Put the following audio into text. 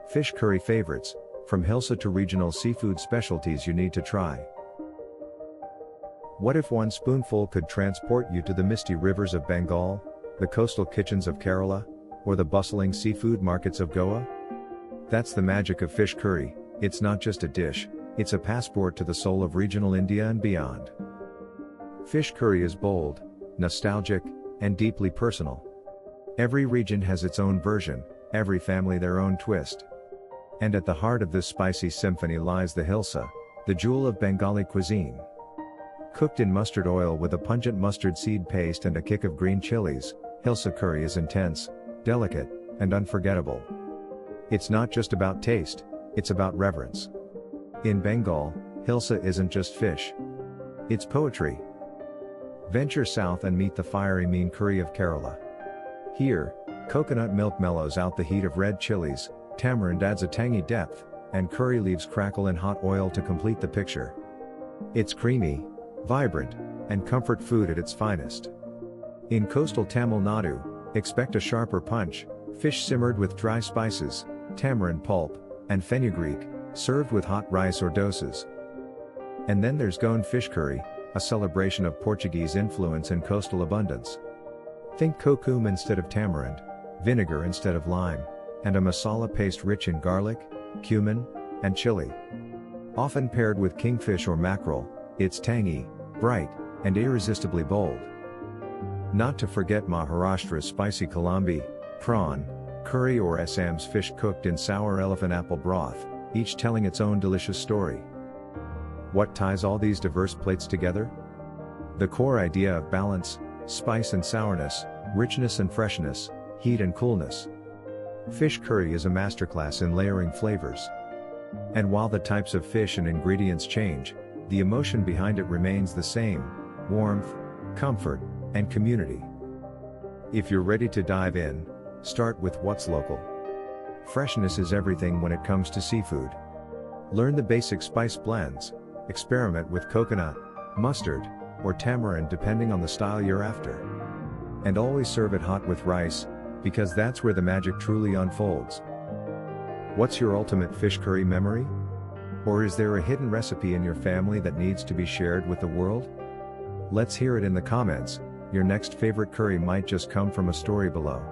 Fish curry favorites, from Hilsa to Regional Seafood Specialties you need to try. What if one spoonful could transport you to the misty rivers of Bengal, the coastal kitchens of Kerala, or the bustling seafood markets of Goa? That's the magic of fish curry. It's not just a dish, it's a passport to the soul of regional India and beyond. Fish curry is bold, nostalgic, and deeply personal. Every region has its own version, every family their own twist. And at the heart of this spicy symphony lies the Hilsa, the jewel of Bengali cuisine. Cooked in mustard oil with a pungent mustard seed paste and a kick of green chilies, Hilsa curry is intense, delicate, and unforgettable. It's not just about taste, it's about reverence. In Bengal, Hilsa isn't just fish. It's poetry. Venture south and meet the fiery meen curry of Kerala. Here, coconut milk mellows out the heat of red chilies, tamarind adds a tangy depth, and curry leaves crackle in hot oil to complete the picture. It's creamy, vibrant, and comfort food at its finest. In coastal Tamil Nadu, expect a sharper punch, fish simmered with dry spices, tamarind pulp, and fenugreek, served with hot rice or dosas. And then there's Goan fish curry, a celebration of Portuguese influence and coastal abundance. Think kokum instead of tamarind, vinegar instead of lime, and a masala paste rich in garlic, cumin, and chili. Often paired with kingfish or mackerel, it's tangy, bright, and irresistibly bold. Not to forget Maharashtra's spicy kalambi, prawn, curry or Assam's fish cooked in sour elephant apple broth, each telling its own delicious story. What ties all these diverse plates together? The core idea of balance, spice and sourness, richness and freshness, heat and coolness. Fish curry is a masterclass in layering flavors. And while the types of fish and ingredients change, the emotion behind it remains the same: warmth, comfort, and community. If you're ready to dive in, start with what's local. Freshness is everything when it comes to seafood. Learn the basic spice blends, experiment with coconut, mustard, or tamarind depending on the style you're after. And always serve it hot with rice, because that's where the magic truly unfolds. What's your ultimate fish curry memory? Or is there a hidden recipe in your family that needs to be shared with the world? Let's hear it in the comments. Your next favorite curry might just come from a story below.